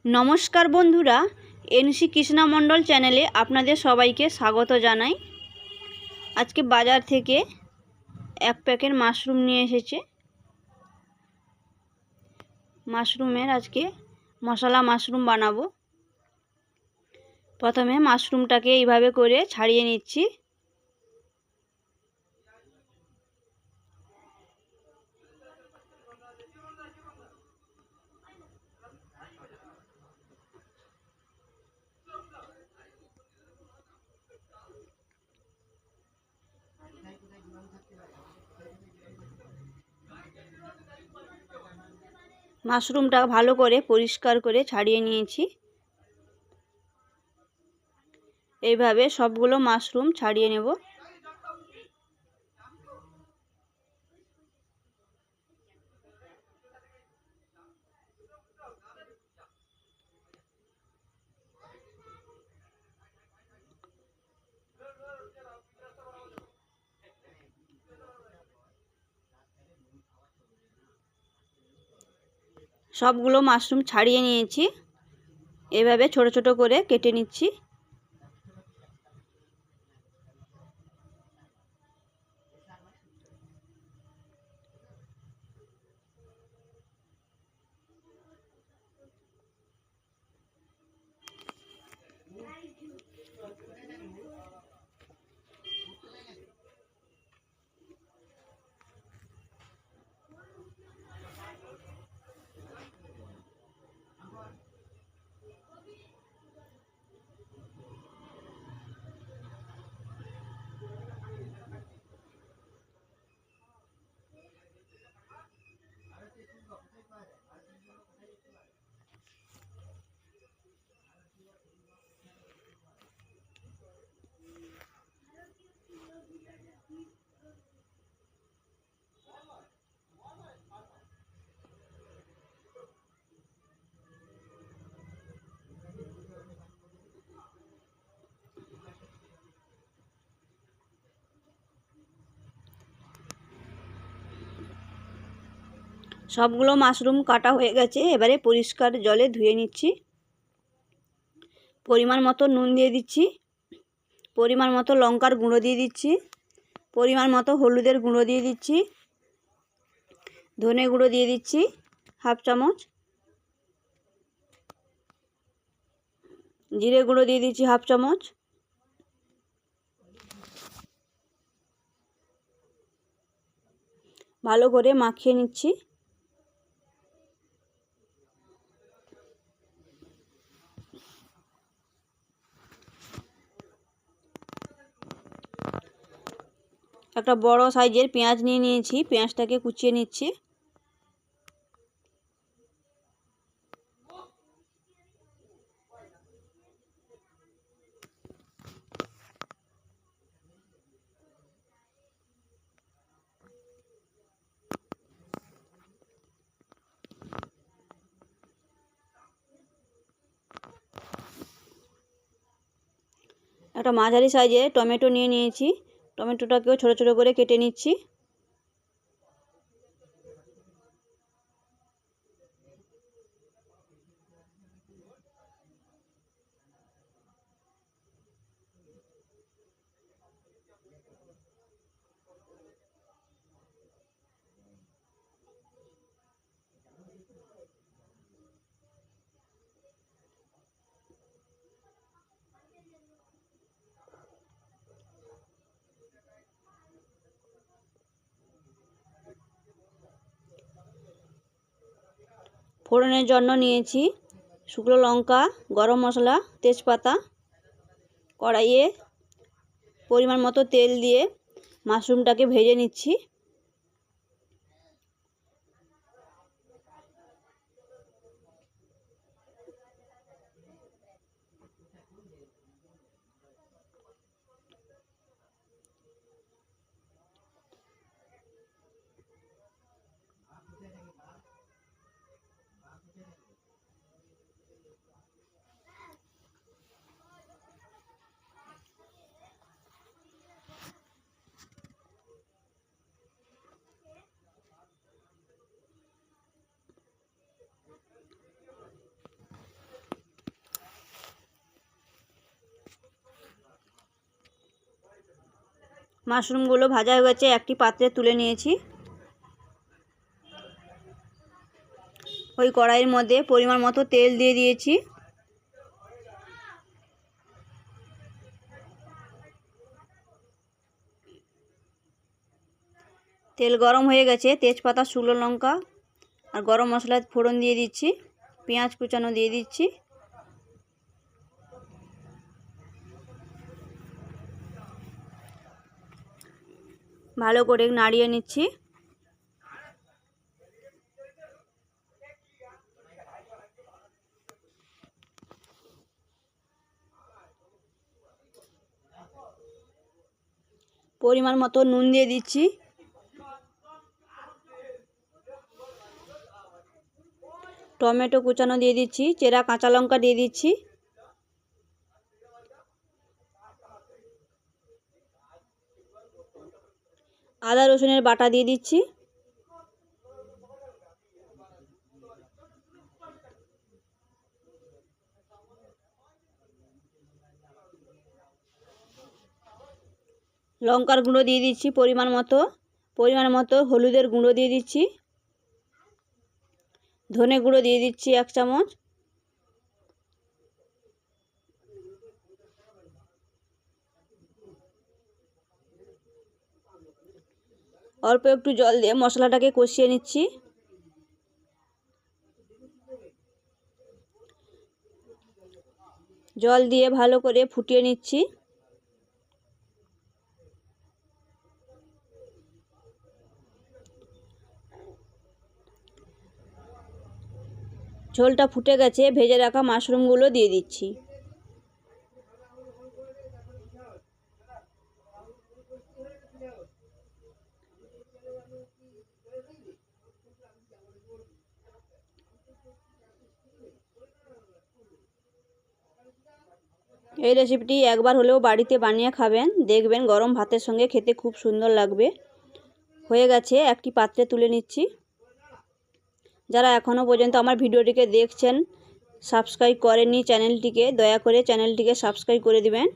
নমস্কার বন্ধুরা, এনসি কৃষ্ণা মণ্ডল চ্যানেলে আপনাদের সবাইকে স্বাগত জানাই। আজকে বাজার থেকে এক প্যাকেট মাশরুম নিয়ে এসেছে। মাশরুমের আজকে মশলা মাশরুম বানাবো। প্রথমে মাশরুমটাকে এইভাবে করে ছাড়িয়ে নিচ্ছি। মাশরুমটা ভালো করে পরিষ্কার করে ছাড়িয়ে নিয়েছি। এইভাবে সবগুলো মাশরুম ছাড়িয়ে নেব। সবগুলো মাশরুম ছাড়িয়ে নিয়েছি। এভাবে ছোট ছোট করে কেটে নিচ্ছি। সবগুলো মাশরুম কাটা হয়ে গেছে। এবারে পরিষ্কার জলে ধুয়ে নিচ্ছি। পরিমাণ মতো নুন দিয়ে দিচ্ছি, পরিমাণ মতো লঙ্কার গুঁড়ো দিয়ে দিচ্ছি, পরিমাণ মতো হলুদের গুঁড়ো দিয়ে দিচ্ছি, ধনে গুঁড়ো দিয়ে দিচ্ছি হাফ চামচ, জিরে গুঁড়ো দিয়ে দিচ্ছি হাফ চামচ, ভালো করে মাখিয়ে নিচ্ছি। একটা বড় সাইজের পেঁয়াজ নিয়ে নিয়েছি, পেঁয়াজটাকে কুচিয়ে নিচ্ছি। একটা মাঝারি সাইজের টমেটো নিয়ে নিয়েছি, টমেটোটাকেও ছোট ছোট করে কেটে নিচ্ছি। ফোড়নের জন্য নিয়েছি শুকনো লঙ্কা, গরম মশলা, তেজপাতা। কড়াইয়ে পরিমাণ মতো তেল দিয়ে মাশরুমটাকে ভেজে নিচ্ছি। মাশরুমগুলো ভাজা হয়ে গেছে, একটি পাত্রে তুলে নিয়েছি। ওই কড়াইয়ের মধ্যে পরিমাণ মতো তেল দিয়ে দিয়েছি। তেল গরম হয়ে গেছে, তেজপাতা, শুকনো লঙ্কা আর গরম মশলা ফোড়ন দিয়ে দিচ্ছি। পেঁয়াজ কুচানো দিয়ে দিচ্ছি। ভালো করে নাড়িয়ে নিচ্ছি। পরিমাণ মতো নুন দিয়ে দিচ্ছি। টমেটো কুচানো দিয়ে দিচ্ছি। চেরা কাঁচা লঙ্কা দিয়ে দিচ্ছি। আদা রসুনের বাটা দিয়ে দিচ্ছি। লঙ্কার গুঁড়ো দিয়ে দিচ্ছি পরিমাণ মতো হলুদের গুঁড়ো দিয়ে দিচ্ছি। ধনে গুঁড়ো দিয়ে দিচ্ছি 1 চামচ। অল্প একটু জল দিয়ে মশলাটাকে কষিয়ে নিচ্ছি। জল দিয়ে ভালো করে ফুটিয়ে নিচ্ছি। ঝোলটা ফুটে গেছে, ভেজে রাখা মাশরুমগুলো দিয়ে দিচ্ছি। এই রেসিপিটি একবার হলেও বাড়িতে বানিয়ে খাবেন, দেখবেন গরম ভাতের সঙ্গে খেতে খুব সুন্দর লাগবে। হয়ে গেছে, একটি পাত্রে তুলে নিচ্ছি। যারা এখনও পর্যন্ত আমার ভিডিওটিকে দেখছেন, সাবস্ক্রাইব করেননি চ্যানেলটিকে, দয়া করে চ্যানেলটিকে সাবস্ক্রাইব করে দিবেন।